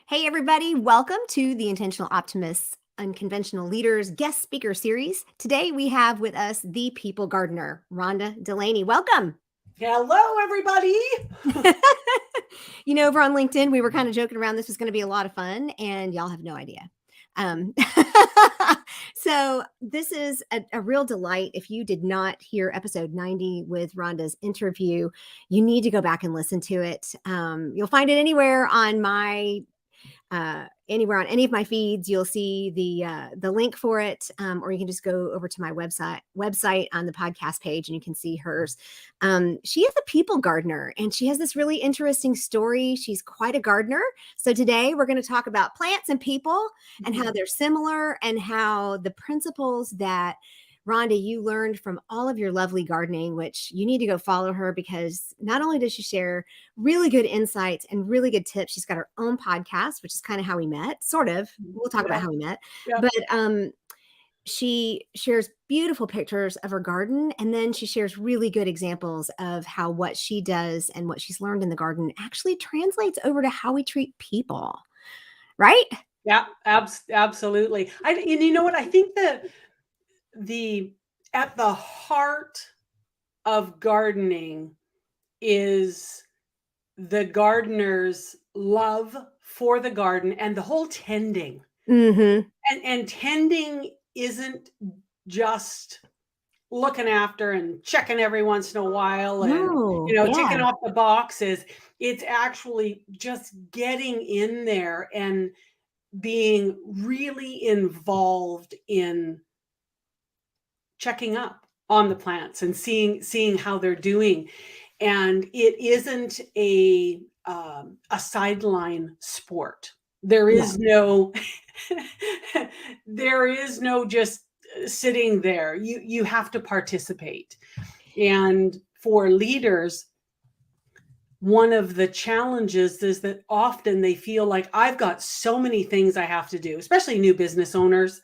Hey, everybody. Welcome to the Intentional Optimists Unconventional Leaders guest speaker series. Today we have with us the people gardener, Rhonda Delaney. Welcome. Hello, everybody. Over on LinkedIn, we were kind of joking around. This was going to be a lot of fun, and y'all have no idea. Um, so this is a real delight. If you did not hear episode 90 with Rhonda's interview, you need to go back and listen to it. You'll find it anywhere on anywhere on any of my feeds. You'll see the link for it, or you can just go over to my website on the podcast page and you can see hers. She is a people gardener and she has this really interesting story. She's quite a gardener. So today we're going to talk about plants and people and how they're similar and how the principles that Rhonda, you learned from all of your lovely gardening, which you need to go follow her because not only does she share really good insights and really good tips, she's got her own podcast, which is kind of how we met, sort of. We'll talk about how we met. But she shares beautiful pictures of her garden, and then she shares really good examples of how what she does and what she's learned in the garden actually translates over to how we treat people. Right? Yeah, absolutely. And you know what? I think that at the heart of gardening is the gardener's love for the garden and the whole tending. Mm-hmm. And tending isn't just looking after and checking every once in a while and ticking off the boxes. It's actually just getting in there and being really involved in checking up on the plants and seeing how they're doing. And it isn't a sideline sport. There is no there is no just sitting there. You have to participate. And for leaders, one of the challenges is that often they feel like I've got so many things I have to do, especially new business owners.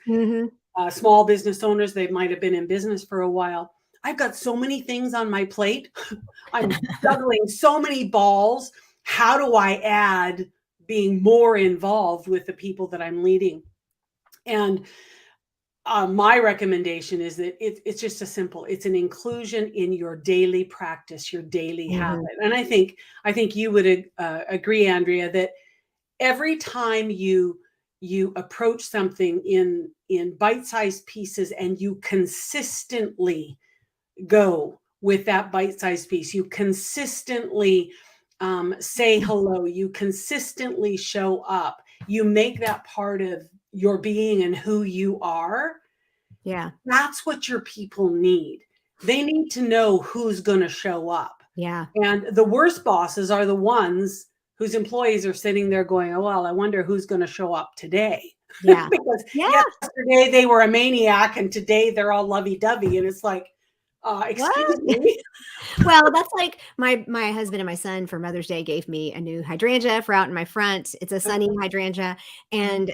Small business owners, they might have been in business for a while. I've got so many things on my plate. I'm juggling so many balls. How do I add being more involved with the people that I'm leading? And my recommendation is that it's just it's an inclusion in your daily practice, your daily habit. And I think you would agree, Andrea, that every time you approach something in bite-sized pieces and you consistently go with that bite-sized piece, you consistently say hello, you consistently show up, you make that part of your being and who you are. Yeah. That's what your people need. They need to know who's going to show up. Yeah. And the worst bosses are the ones whose employees are sitting there going, oh, well, I wonder who's going to show up today. Yeah. Because yesterday they were a maniac and today they're all lovey-dovey. And it's like, excuse me. Well, that's like my husband and my son for Mother's Day gave me a new hydrangea for out in my front. It's a sunny hydrangea. And,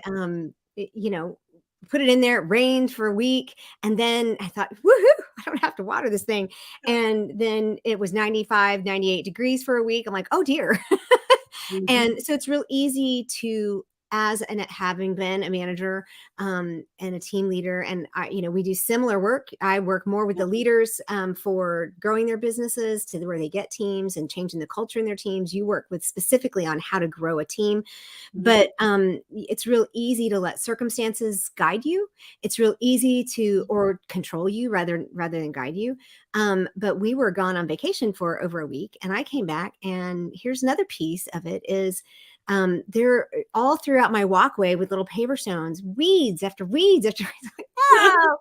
put it in there. It rained for a week. And then I thought, woohoo, I don't have to water this thing. And then it was 95, 98 degrees for a week. I'm like, oh dear. And so it's real easy to, having been a manager and a team leader, and we do similar work. I work more with the leaders for growing their businesses to where they get teams and changing the culture in their teams. You work with specifically on how to grow a team, but it's real easy to let circumstances guide you. It's real easy to or control you rather than guide you. But we were gone on vacation for over a week, and I came back, and here's another piece of it is. They're all throughout my walkway with little paper stones, weeds after weeds after weeds. Like, oh!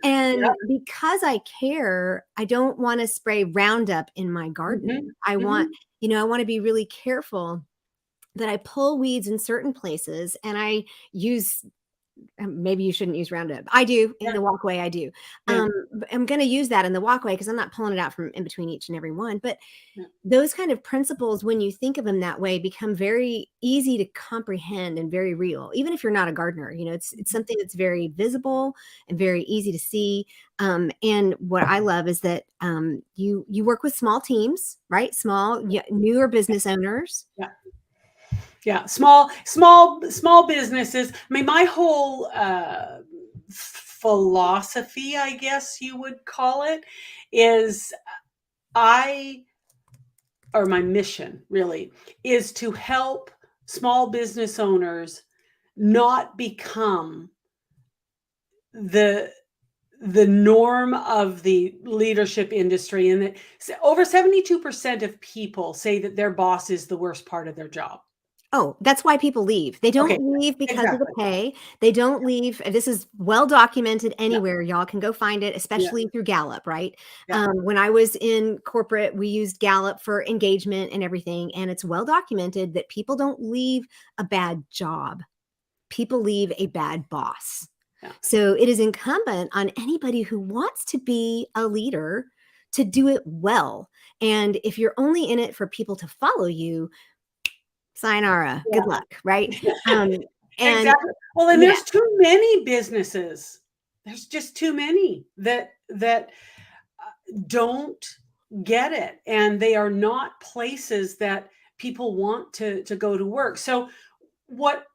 And because I care, I don't want to spray Roundup in my garden. I want to be really careful that I pull weeds in certain places and I use maybe you shouldn't use Roundup. I do in the walkway. I do. I'm going to use that in the walkway because I'm not pulling it out from in between each and every one. But those kind of principles, when you think of them that way, become very easy to comprehend and very real. Even if you're not a gardener, it's something that's very visible and very easy to see. And what I love is that you work with small teams, right? Small, newer business owners. Yeah, small businesses. I mean, my whole philosophy, I guess you would call it, is I or my mission really is to help small business owners not become the the norm of the leadership industry, and that over 72% of people say that their boss is the worst part of their job. Oh, that's why people leave. They don't Okay, leave because of the exactly. pay. They don't leave. This is well documented Yeah, anywhere. Y'all can go find it, yeah, especially through Gallup, right? yeah. When I was in corporate, we used Gallup for engagement and everything. And it's well documented that people don't leave a bad job. People leave a bad boss. Yeah. So it is incumbent on anybody who wants to be a leader to do it well. And if you're only in it for people to follow you, sayonara, good Yeah. luck, right? Um, and Exactly. Well, and yeah, there's too many businesses. There's just too many that don't get it, and they are not places that people want to go to work. So what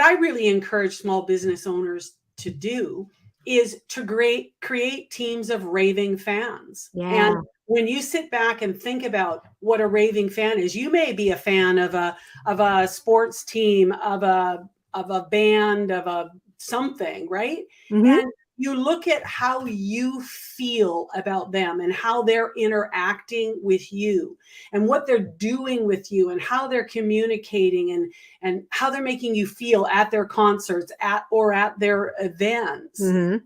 I really encourage small business owners to do is to create teams of raving fans. And yeah. when you sit back and think about what a raving fan is, you may be a fan of a sports team, of a band, of a something, right? Mhm. And you look at how you feel about them and how they're interacting with you and what they're doing with you and how they're communicating and how they're making you feel at their concerts at their events. Mhm.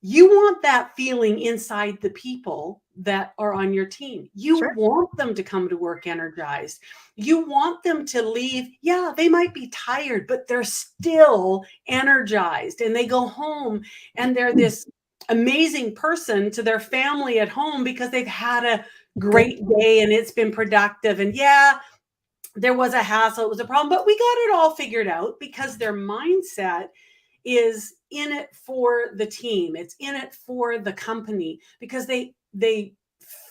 You want that feeling inside the people that are on your team. You Sure. want them to come to work energized. You want them to leave. Yeah, they might be tired, but they're still energized. And they go home and they're this amazing person to their family at home because they've had a Good. great day and it's been productive. And yeah, there was a hassle, it was a problem, but we got it all figured out because their mindset is in it for the team. It's in it for the company because they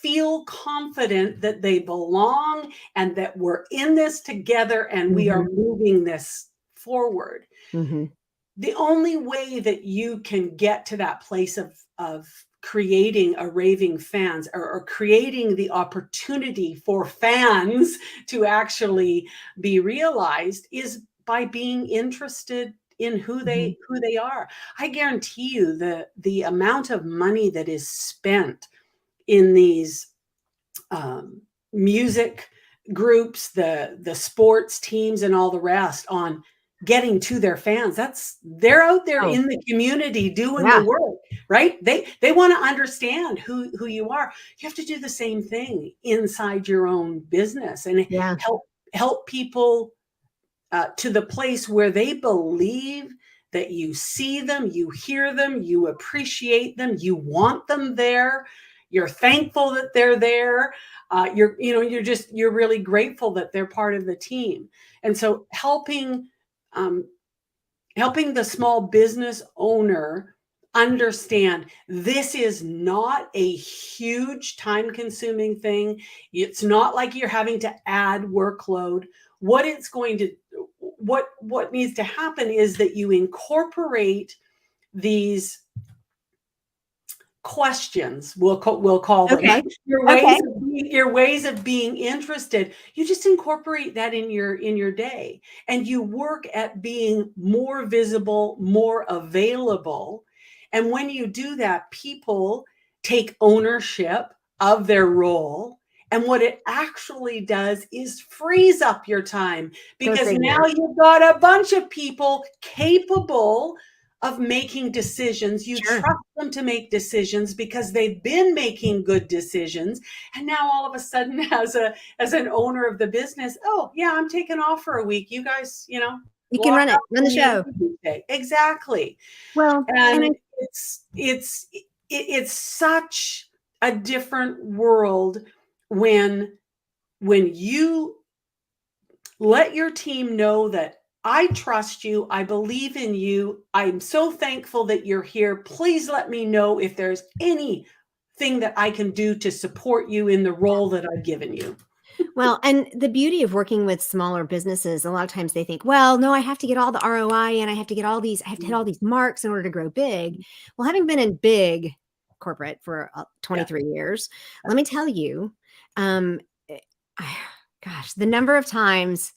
feel confident that they belong and that we're in this together and we are Mhm. moving this forward. Mhm. The only way that you can get to that place of creating a raving fans or creating the opportunity for fans to actually be realized is by being interested in Mhm. who they are. I guarantee you the amount of money that is spent in these music groups, the sports teams, and all the rest on getting to their fans. That's they're out there Oh, in the community doing the yeah. work, right? They want to understand who you are. You have to do the same thing inside your own business and Yeah. help people to the place where they believe that you see them, you hear them, you appreciate them, you want them there, you're thankful that they're there. You're really grateful that they're part of the team. And so um, helping the small business owner understand this is not a huge time consuming thing. It's not like you're having to add workload. What needs to happen is that you incorporate these questions, we'll call them Okay. your Okay. ways of being interested. You just incorporate that in your day, and you work at being more visible, more available. And when you do that, people take ownership of their role. And what it actually does is frees up your time Go because now figure. you've got a bunch of people capable of making decisions. You Sure. trust them to make decisions because they've been making good decisions. And now all of a sudden, as an owner of the business, oh yeah, I'm taking off for a week. You guys, You can lock run it. up Run the when you show. leave day. Exactly. Well, and And I it's such a different world when you let your team know that I trust you. I believe in you. I'm so thankful that you're here. Please let me know if there's anything that I can do to support you in the role that I've given you. Well, and the beauty of working with smaller businesses, a lot of times they think, well, no, I have to get all the ROI and I have to get all these, I have to hit all these marks in order to grow big. Well, having been in big corporate for Yeah. 23 years, let me tell you, um, eh, I- gosh, the number of times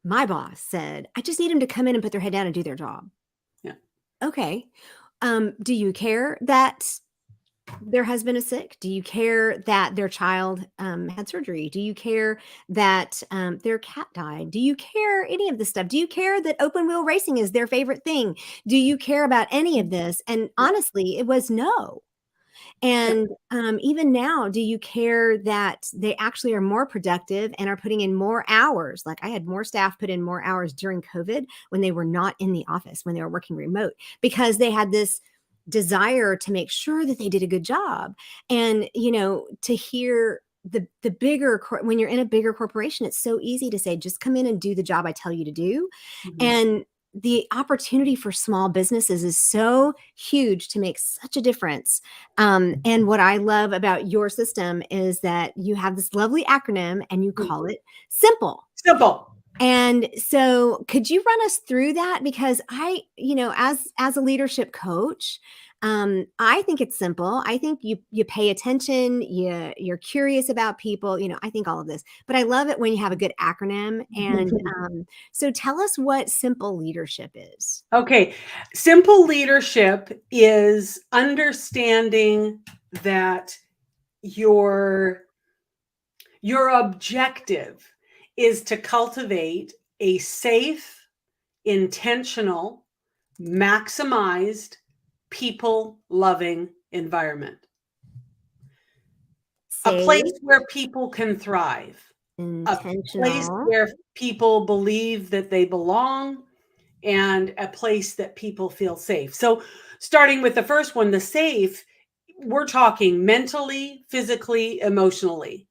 my boss said, I just need them to come in and put their head down and do their job. Yeah. Okay. Do you care that their husband is sick? Do you care that their child had surgery? Do you care that their cat died? Do you care any of this stuff? Do you care that open wheel racing is their favorite thing? Do you care about any of this? And Yeah. honestly, it was no. Yeah. And even now, do you care that they actually are more productive and are putting in more hours? Like I had more staff put in more hours during COVID when they were not in the office, when they were working remote, because they had this desire to make sure that they did a good job. And, to hear the bigger, when you're in a bigger corporation, it's so easy to say, just come in and do the job I tell you to do. Mhm. And the opportunity for small businesses is so huge to make such a difference. And what I love about your system is that you have this lovely acronym and you call it SIMPLE. Simple. And so could you run us through that? Because as a leadership coach, I think it's simple. I think you pay attention, you're curious about people, I think all of this. But I love it when you have a good acronym. And so tell us what simple leadership is. Okay. Simple leadership is understanding that your objective is to cultivate a safe, intentional, maximized, people loving environment. A place Safe, where people can thrive, a place intentional. where people believe that they belong, and a place that people feel safe. So, starting with the first one, the safe, we're talking mentally, physically, emotionally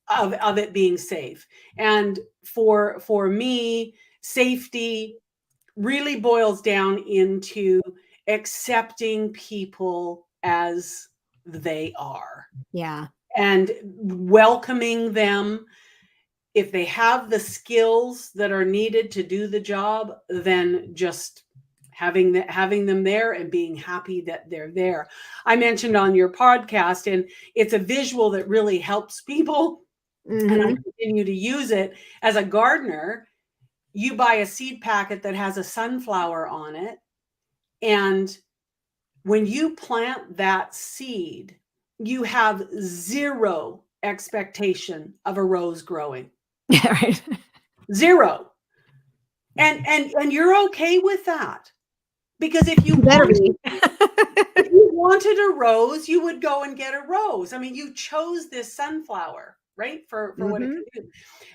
of it being safe. And for me, safety really boils down into accepting people as they are Yeah. and welcoming them. If they have the skills that are needed to do the job, then just having them there and being happy that they're there. I mentioned on your podcast, and it's a visual that really helps people, and I Hmm. continue to use it as a gardener. You buy a seed packet that has a sunflower on it, and when you plant that seed, you have zero expectation of a rose growing. Yeah, right. Zero. And you're okay with that. Because if you You better wanted be. if you wanted a rose, you would go and get a rose. I mean, you chose this sunflower, right? For what it Hmm. could do.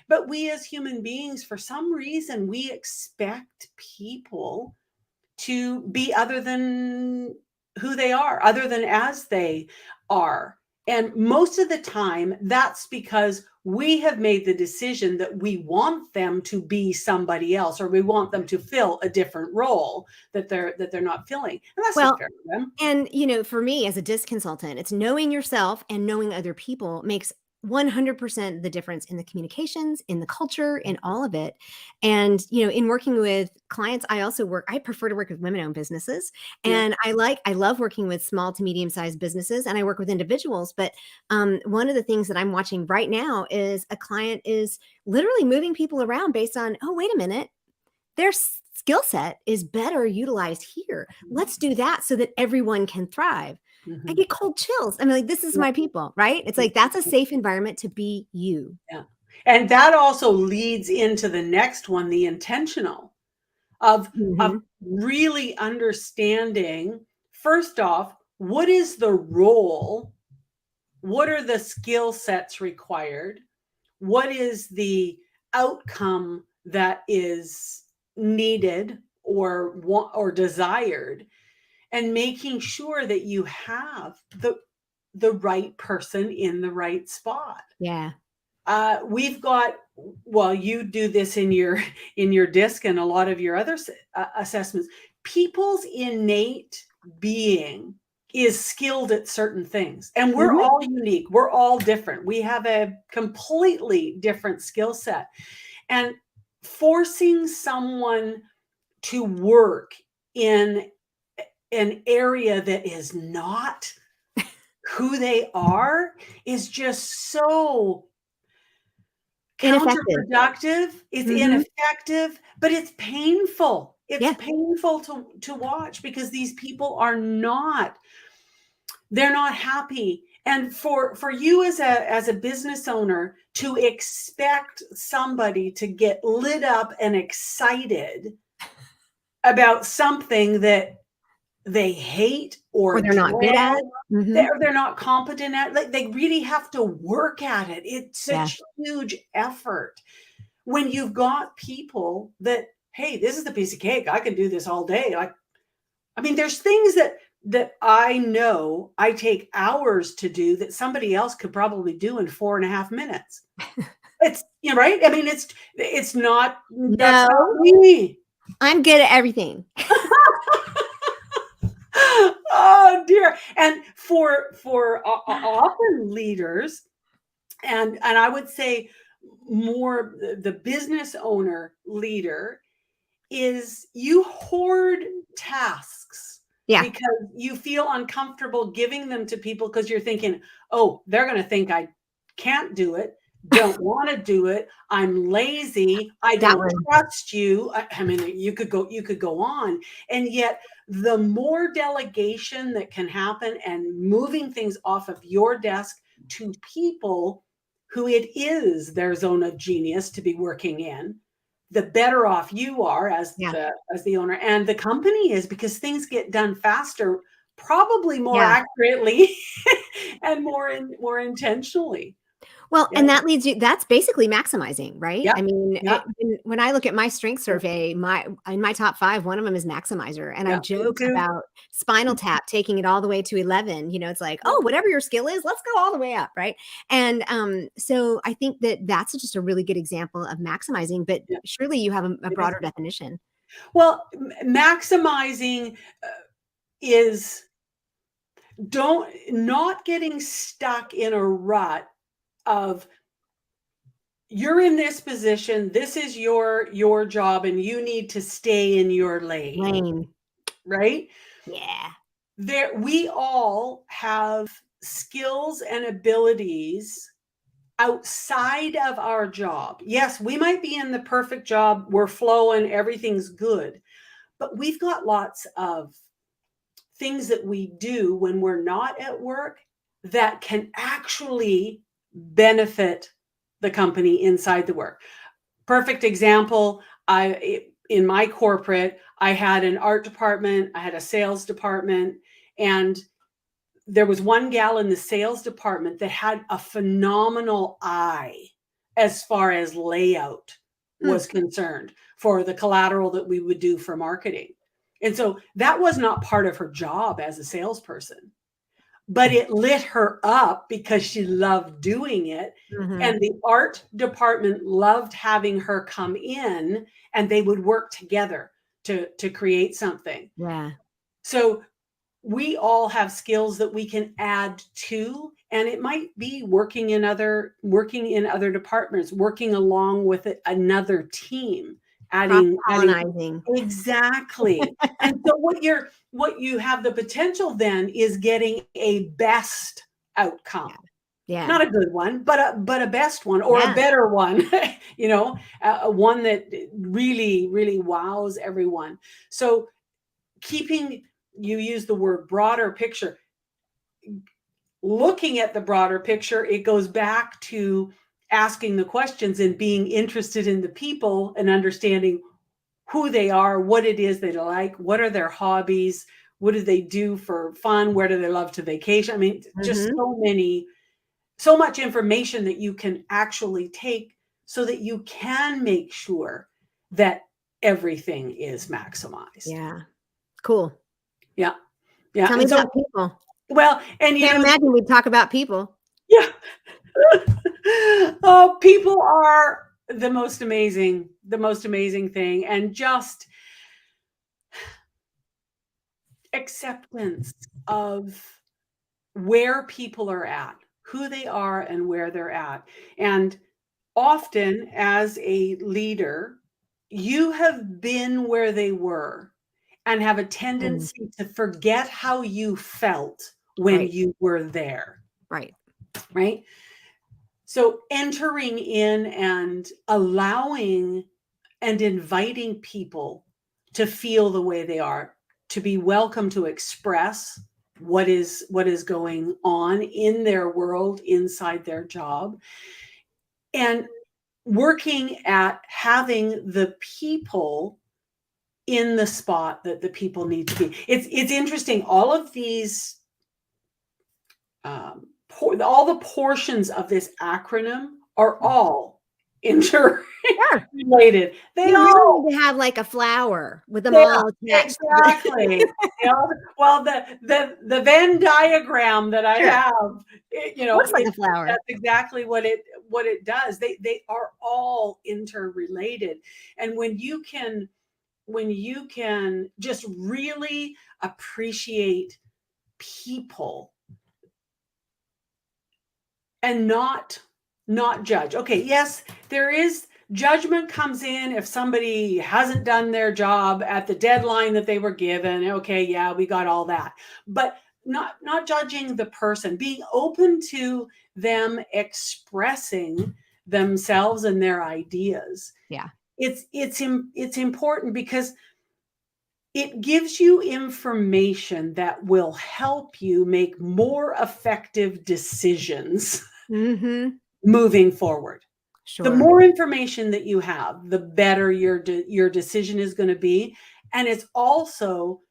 But we as human beings, for some reason, we expect people to be other than who they are, other than as they are. And most of the time, that's because we have made the decision that we want them to be somebody else, or we want them to fill a different role that they're not filling. And that's not Well, fair to them. and, for me as a disc consultant, it's knowing yourself and knowing other people makes 100% the difference in the communications, in the culture, in all of it. And, in working with clients, I prefer to work with women-owned businesses. Yeah. And I love working with small to medium-sized businesses, and I work with individuals. But one of the things that I'm watching right now is a client is literally moving people around based on, oh, wait a minute, their skill set is better utilized here. Let's do that so that everyone can thrive. I Mhm. get cold chills. I mean, like, this is Yeah. my people, right? It's like that's a safe environment to be you. Yeah. And that also leads into the next one, the intentional, of Mhm. really understanding, first off, what is the role? What are the skill sets required? What is the outcome that is needed or desired? And making sure that you have the right person in the right spot. Yeah. We've got, well, you do this in your in your disc and a lot of your other assessments. People's innate being is skilled at certain things. And we're Mhm. all unique. We're all different. We have a completely different skill set. And forcing someone to work in an area that is not who they are is just so Ineffective. counterproductive. It's Mhm. ineffective, but it's painful. It's Yeah. painful to watch because these people are not, they're not happy. And for you as a business owner to expect somebody to get lit up and excited about something that they hate Or or they're not good at dread, it. Mhm. they're not competent at, like, they really have to work at it. It's Yeah. such huge effort when you've got people that, hey, this is the piece of cake. I can do this all day. Like, I mean, there's things that I know I take hours to do that somebody else could probably do in 4.5 minutes. It's, you know, right? I mean, it's not, that's not No, me. I'm good at everything. Oh dear. And for often leaders, and I would say more the business owner leader, is you hoard tasks Yeah. because you feel uncomfortable giving them to people because you're thinking, oh, they're going to think I can't do it, don't want to do it, I'm lazy, I That don't one. trust you. I mean, you could go on. And yet the more delegation that can happen and moving things off of your desk to people who it is their zone of genius to be working in, the better off you are Yeah. as the owner, and the company is, because things get done faster, probably more Yeah. accurately and more intentionally. Well, Yeah. and that leads you that's basically maximizing, right? Yeah. I mean, Yeah. when I look at my strength Yeah. survey, my in my top 5, one of them is maximizer, and I Yeah. Me joke too. about Spinal Tap taking it all the way to 11, it's like, Yeah. "Oh, whatever your skill is, let's go all the way up," right? And, so I think that that's just a really good example of maximizing, but Yeah. surely you have a It is. broader definition. Well, maximizing is, don't not getting stuck in a rut of, you're in this position, this is your job, and you need to stay in your lane, Lane. right? Yeah. There, we all have skills and abilities outside of our job. Yes, we might be in the perfect job, we're flowing, everything's good, but we've got lots of things that we do when we're not at work that can actually benefit the company inside the work. Perfect example, in my corporate, I had an art department, I had a sales department, and there was one gal in the sales department that had a phenomenal eye as far as layout Hmm. was concerned for the collateral that we would do for marketing. And so that was not part of her job as a salesperson, but it lit her up because she loved doing it. Mhm. And the art department loved having her come in, and they would work together to create something. Yeah. So we all have skills that we can add to, and it might be working in other departments, working along with another team, adding Cross-pollinizing. exactly. And so what you have the potential then is getting a best Yeah. outcome, Yeah. not a good one, but a best one, or a Yeah. better one, one that really wows everyone. So keeping, you use the word broader picture, looking at the broader picture, it goes back to asking the questions and being interested in the people and understanding who they are, what it is they like, what are their hobbies, what do they do for fun, where do they love to vacation. I mean, just Mhm. so much information that you can actually take so that you can make sure that everything is maximized. Yeah. Cool. Yeah. Yeah. Tell me And so, about people. well, and Can't you, imagine we'd talk about people. yeah. Oh, people are the most amazing thing. And just, acceptance of where people are at, who they are and where they're at. And often as a leader, you have been where they were and have a Mm, tendency to forget how you felt when right, you were there, right. right? So entering in and allowing and inviting people to feel the way they are, to be welcome to express what is going on in their world, inside their job, and working at having the people in the spot that the people need to be. It's interesting. All of these, all the portions of this acronym are all Sure. interrelated. They You really all need to have like a flower with them Yeah, all attached. exactly. You know, well, the Venn diagram that I Sure. have, Looks like a flower. that's exactly what it does. They are all interrelated, and when you can just really appreciate people and not judge. Okay, yes, there is judgment comes in if somebody hasn't done their job at the deadline that they were given. Okay, yeah, we got all that. But not judging the person, being open to them expressing themselves and their ideas. Yeah. It's important because it gives you information that will help you make more effective decisions Mm-hmm. moving forward. The Sure. more information that you have, the better your decision is going to be, and it's also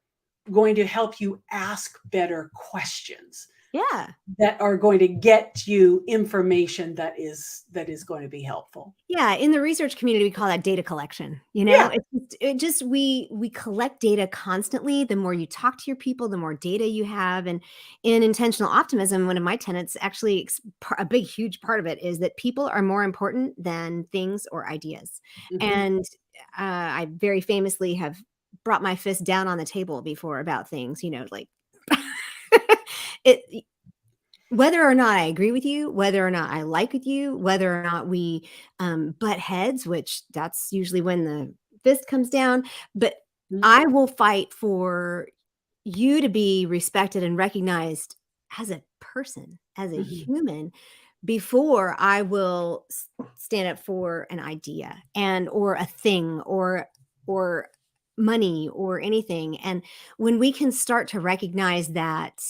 going to help you ask better questions Yeah. that are going to get you information that is going to be helpful. Yeah, in the research community, we call that data collection, Yeah. it just we collect data constantly. The more you talk to your people, the more data you have, and in intentional optimism, one of my tenets actually a big, huge part of it is that people are more important than things or ideas, Mhm. and, I very famously have brought my fist down on the table before about things, like it whether or not I agree with you, whether or not I like with you, whether or not we, butt heads, which that's usually when the fist comes down, but Mhm. I will fight for you to be respected and recognized as a person, as a Mhm. human, before I will stand up for an idea and or a thing or money or anything. And when we can start to recognize that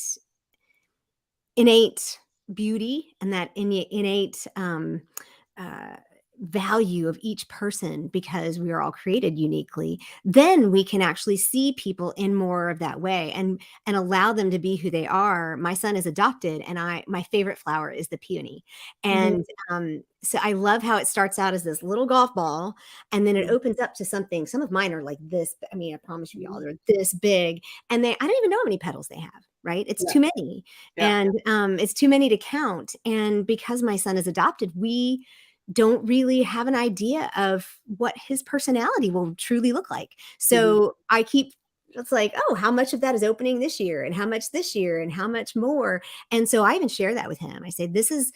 innate beauty and that innate uh, value of each person because we are all created uniquely, then we can actually see people in more of that way and allow them to be who they are. My son is adopted, and my favorite flower is the peony, Mhm. and so I love how it starts out as this little golf ball, and then it Mhm. opens up to something. Some of mine are like this. I mean, I promise you, y'all, Mhm. they're this big, and I don't even know how many petals they have. Right? It's Yeah. too many, Yeah. and it's too many to count. And because my son is adopted, we don't really have an idea of what his personality will truly look like. Mhm. So I keep it's like, oh, how much of that is opening this year and how much this year and how much more. And so I even share that with him. I say, this is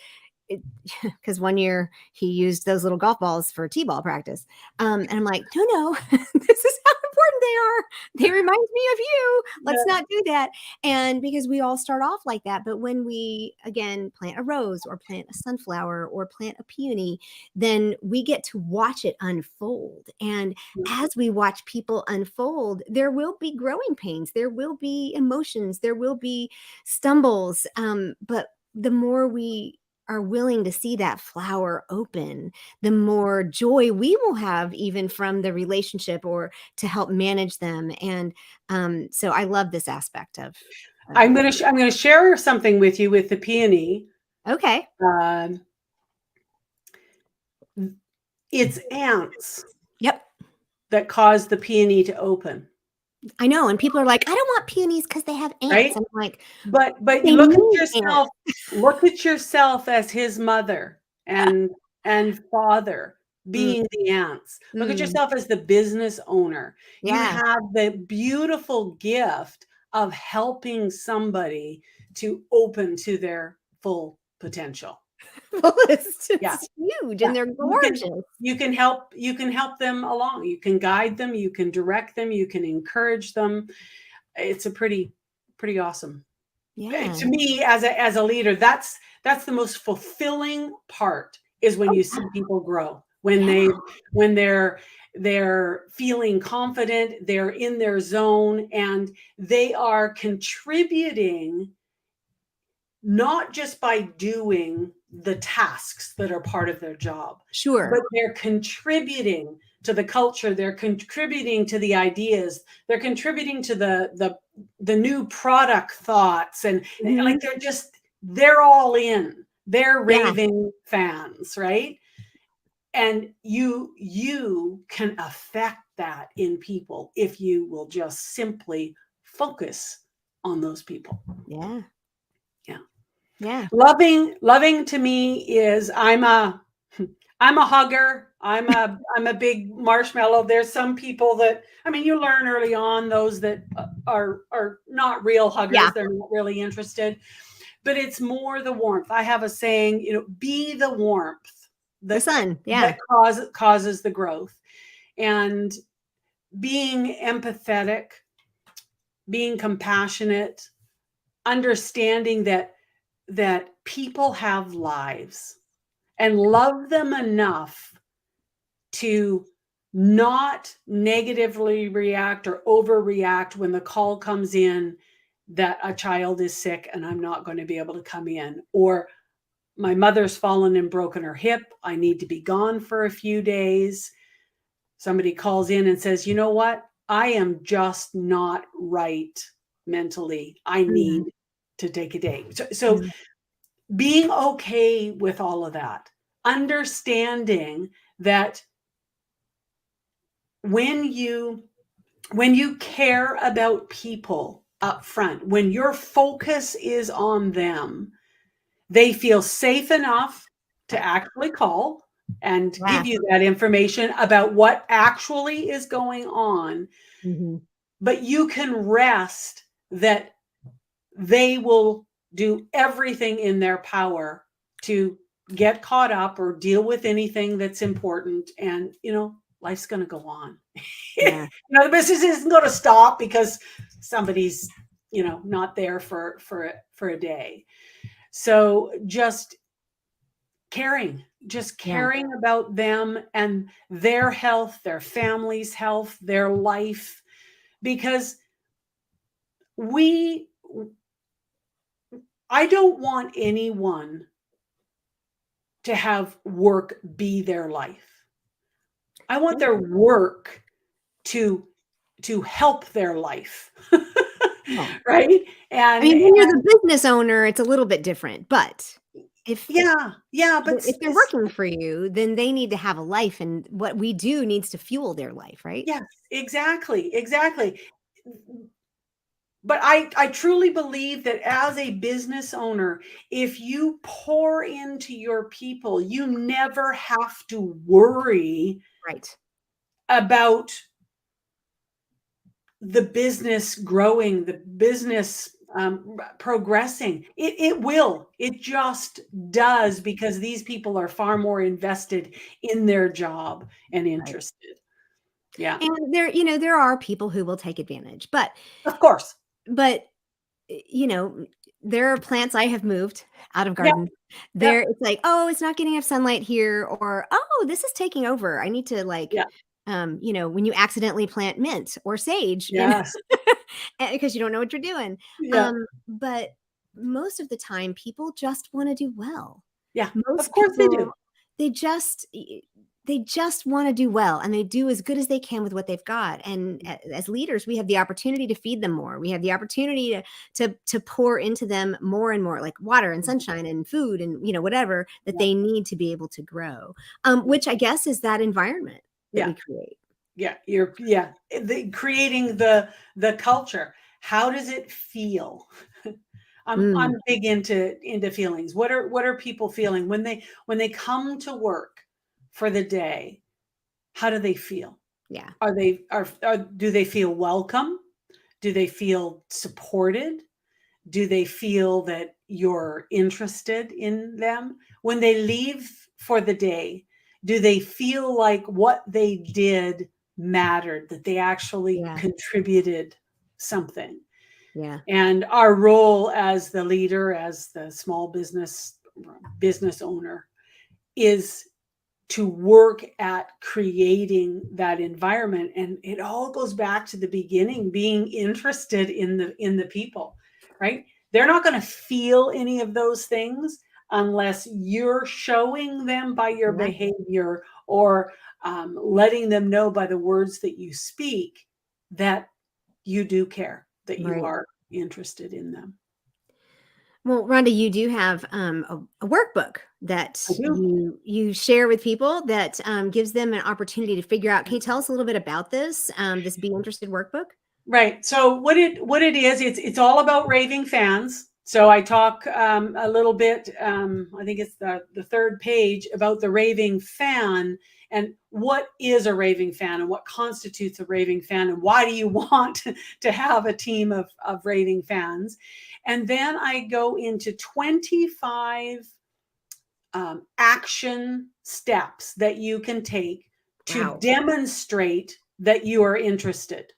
it, because one year he used those little golf balls for t-ball practice. And I'm like, no, no, this is how important they are. They remind me of you. Let's Yeah. not do that. And because we all start off like that, but when we again plant a rose or plant a sunflower or plant a peony, then we get to watch it unfold. And as we watch people unfold, there will be growing pains, there will be emotions, there will be stumbles. But the more we are willing to see that flower open, the more joy we will have even from the relationship or to help manage them. And so I love this aspect of I'm gonna share something with you with the peony. okay. Um, it's ants Yep. that cause the peony to open, I know. And people are like, I don't want peonies because they have ants. right? And I'm like, But you they need ants. look at yourself as his mother and father Mm, being the ants. Look at mm, yourself as the business owner. You yeah. have the beautiful gift of helping somebody to open to their full potential. Well, it's Yeah. huge Yeah. and they're gorgeous. You can help them along. You can guide them, you can direct them, you can encourage them. It's a pretty awesome. Yeah. To me, as a leader, that's the most fulfilling part, is when Oh, you see people grow, when yeah. they're feeling confident, they're in their zone, and they are contributing, not just by doing the tasks that are part of their job, Sure. but they're contributing to the culture, they're contributing to the ideas, they're contributing to the new product thoughts, and like Mhm. they're all in. They're Yeah. raving fans, right? And you can affect that in people if you will just simply focus on those people. Yeah. Yeah. Yeah. Loving to me is, I'm a hugger. I'm a big marshmallow. There's some people that, I mean, you learn early on, those that are not real huggers. Yeah. They're not really interested, but it's more the warmth. I have a saying, be the warmth The that sun. Yeah. causes the growth. And being empathetic, being compassionate, understanding that people have lives, and love them enough to not negatively react or overreact when the call comes in that a child is sick and I'm not going to be able to come in, or my mother's fallen and broken her hip, I need to be gone for a few days. Somebody calls in and says, you know what? I am just not right mentally. I Mhm. need to take a day. So Mhm. being okay with all of that, understanding that when you care about people up front, when your focus is on them, they feel safe enough to Right. actually call and Yeah. give you that information about what actually is going on. Mhm. But you can rest that they will do everything in their power to get caught up or deal with anything that's important. And, life's going to go on. Yeah. The business isn't going to stop because somebody's, not there for a day. So just Yeah. caring about them and their health, their family's health, their life, because I don't want anyone to have work be their life. I want their work to help their life. Yeah. Right? I And mean, when you're the business owner, it's a little bit different, but if yeah, but if they're working for you, then they need to have a life, and what we do needs to fuel their life, right? yes, exactly. But I truly believe that as a business owner, if you pour into your people, you never have to worry Right. about the business growing, the business progressing. It will. It just does, because these people are far more invested in their job and Right. interested. Yeah, And there are people who will take advantage, of course. but you know, there are plants I have moved out of Yeah, garden. yeah, There it's like, "Oh, it's not getting enough sunlight here," or, "Oh, this is taking over. I need to like," yeah, when you accidentally plant mint or sage yes, because you don't know what you're doing. yeah, But most of the time, people just wanna do well. yeah. Of Most course they do. people, they just they just wanna do well, and they do as good as they can with what they've got, and as leaders, we have the opportunity to feed them more. We have the opportunity to pour into them more and more, like water and sunshine and food and, whatever that Yeah, they need to be able to grow, yeah, which I guess is that environment that yeah. we create. Yeah, creating the culture. How does it feel? I'm Mm, big into feelings. What are people feeling when they come to work for the day? How do they feel? yeah. Do they feel welcome? Do they feel supported? Do they feel that you're interested in them? When they leave for the day, do they feel like what they did mattered, that they actually Yeah. contributed something? Yeah. And our role as the leader, as the small business owner, is to work at creating that environment. And it all goes back to the beginning, being interested in the people, right? They're not going to feel any of those things unless you're showing them by your Yeah. behavior, or letting them know by the words that you speak that you do care, that you Right. are interested in them. Well, Rhonda, you do have a workbook that I do. you share with people that gives them an opportunity to figure out. Can you tell us a little bit about this this Be Interested workbook? Right. So what it is, it's all about raving fans. So I talk a little bit. I think it's the third page about the raving fan, and what is a raving fan, and what constitutes a raving fan, and why do you want to have a team of raving fans. And then I go into 25 action steps that you can take to Wow. demonstrate that you are interested.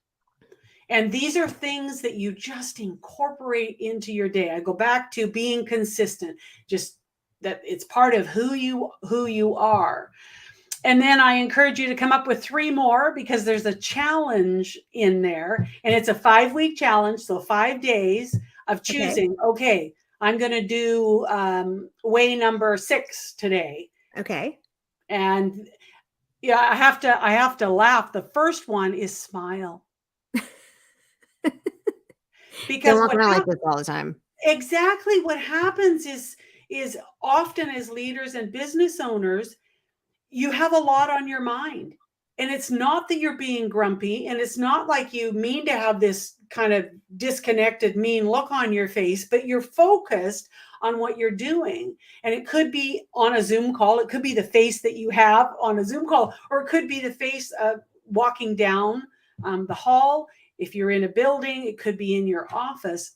And these are things that you just incorporate into your day. I go back to being consistent, just that it's part of who you are. And then I encourage you to come up with 3 more, because there's a challenge in there, and it's a 5-week challenge. So 5 days of Okay. choosing, okay, I'm going to do way number 6 today. Okay. And yeah, I have to laugh. The first one is smile. Don't Because walk around like this all the time. exactly what happens is often, as leaders and business owners, you have a lot on your mind. And it's not that you're being grumpy, and it's not like you mean to have this kind of disconnected, mean look on your face, but you're focused on what you're doing. And it could be on a Zoom call, it could be the face that you have on a Zoom call, or it could be the face walking down the hall. If you're in a building, it could be in your office,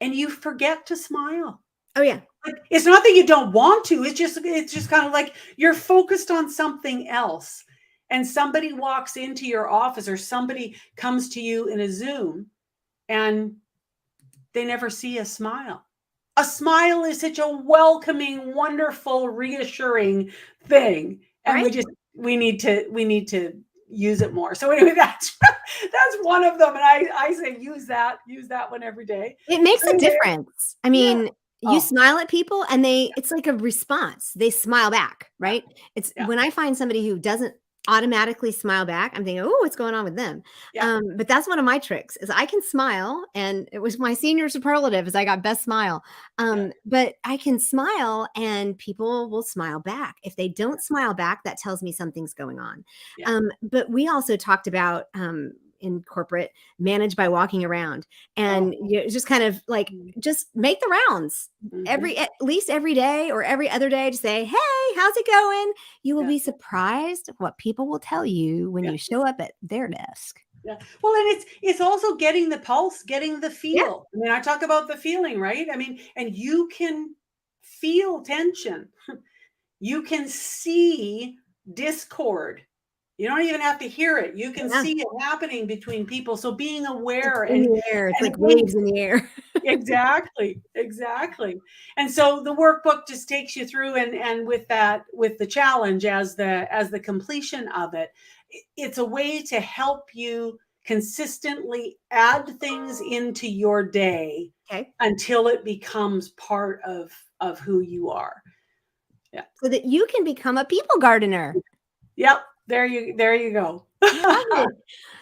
and you forget to smile. Oh yeah. Like, it's not that you don't want to, it's just kind of like you're focused on something else. And somebody walks into your office, or somebody comes to you in a Zoom, and they never see a smile. A smile is such a welcoming, wonderful, reassuring thing. And Right. we need to use it more. So anyway, that's one of them. And I say use that one every day. It makes So a anyway, difference. I yeah. mean, you Oh, smile at people and it's like a response. They smile back, yeah, right? It's yeah, when I find somebody who doesn't automatically smile back, I'm thinking, "Oh, what's going on with them?" yeah, But that's one of my tricks is I can smile, and it was my senior superlative is I got best smile. yeah, But I can smile and people will smile back. If they don't smile back, that tells me something's going on. yeah. But we also talked about in corporate manage by walking around, Oh, and you just kind of like just make the rounds mm-hmm. at least every day or every other day to say, "Hey, how's it going?" You will Yeah, be surprised what people will tell you when yeah, you show up at their desk. yeah. Well, and it's also getting the pulse, getting the Yeah. feel. I mean, I talk about the feeling, right? I mean, and you can feel tension. You can see discord. You don't even have to hear it. You can Yeah. see it happening between people. So being It's aware in the air. It's and like when waves in the air. exactly, exactly. And so the workbook just takes you through, and with the challenge as the completion of it, it's a way to help you consistently add things into your day Okay. until it becomes part of who you are. Yeah. So that you can become a people gardener. Yep. There you go. I love it.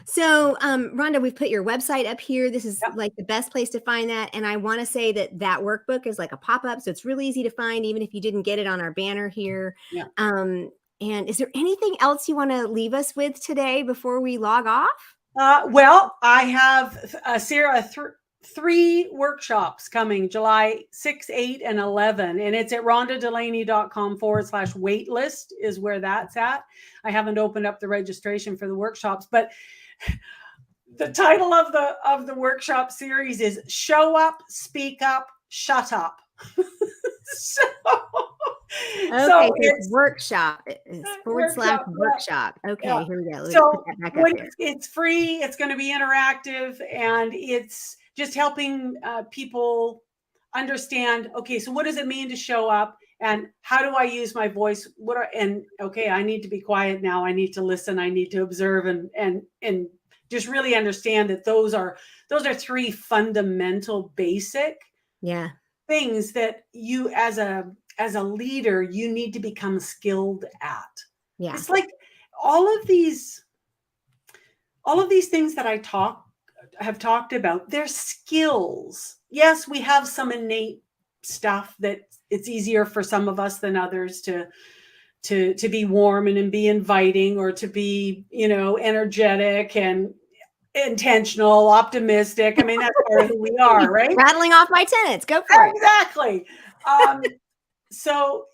So, Rhonda, we've put your website up here. This is Yep. like the best place to find that. And I want to say that that workbook is like a pop up. So it's really easy to find, even if you didn't get it on our banner here. Yeah. And is there anything else you want to leave us with today before we log off? Well, I have Sarah 3 workshops coming July 6, 8, and 11. And it's at rhondadelaney.com/waitlist is where that's at. I haven't opened up the registration for the workshops, but the title of the workshop series is Show Up, Speak Up, Shut Up. so, Okay, so it's workshop. It's // workshop. Okay, yeah. here we go. Let's So put that back up here. it's free, it's going to be interactive, and it's just helping people understand, okay, so what does it mean to show up, and how do I use my voice? Okay, I need to be quiet now. I need to listen. I need to observe and just really understand that those are three fundamental basic things that you as a leader, you need to become skilled at. Yeah. It's like all of these things that I have talked about, they're skills. Yes, we have some innate stuff that it's easier for some of us than others to be warm and be inviting, or to be, energetic and intentional, optimistic. I mean, that's part of who we are, right? Rattling off my tenets. Go for it. Exactly. So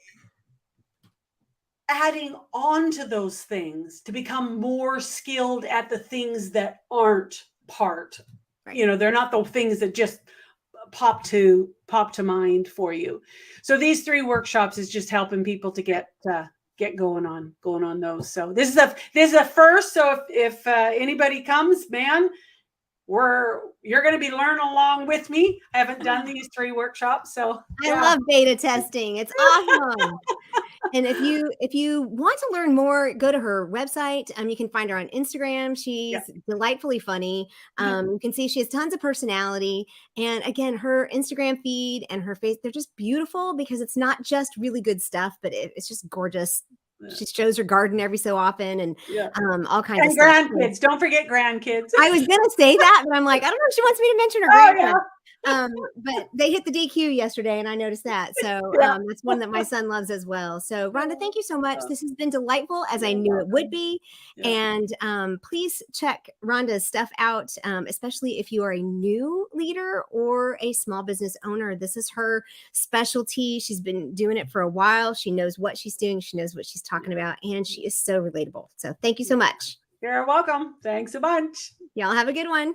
adding on to those things to become more skilled at the things that aren't part, right. They're not the things that just pop to mind for you. So these 3 workshops is just helping people to get going on those. So this is a first. So if anybody comes, man, you're going to be learning along with me. I haven't done these 3 workshops, so I love beta testing. It's awesome. And if you want to learn more, go to her website. You can find her on Instagram. She's delightfully funny. You can see she has tons of personality. And again, her Instagram feed and her face, they're just beautiful, because it's not just really good stuff, but it's just gorgeous. She shows her garden every so often, and all kinds of stuff. And grandkids. Don't forget grandkids. I was going to say that, but I'm like, I don't know if she wants me to mention her grandkids. But they hit the DQ yesterday, and I noticed that. So that's one that my son loves as well. So Rhonda, thank you so much. This has been delightful, as I knew it would be. And please check Rhonda's stuff out, especially if you are a new leader or a small business owner. This is her specialty. She's been doing it for a while. She knows what she's doing. She knows what she's talking about, and she is so relatable. So thank you so much. You're welcome. Thanks a bunch. Y'all have a good one.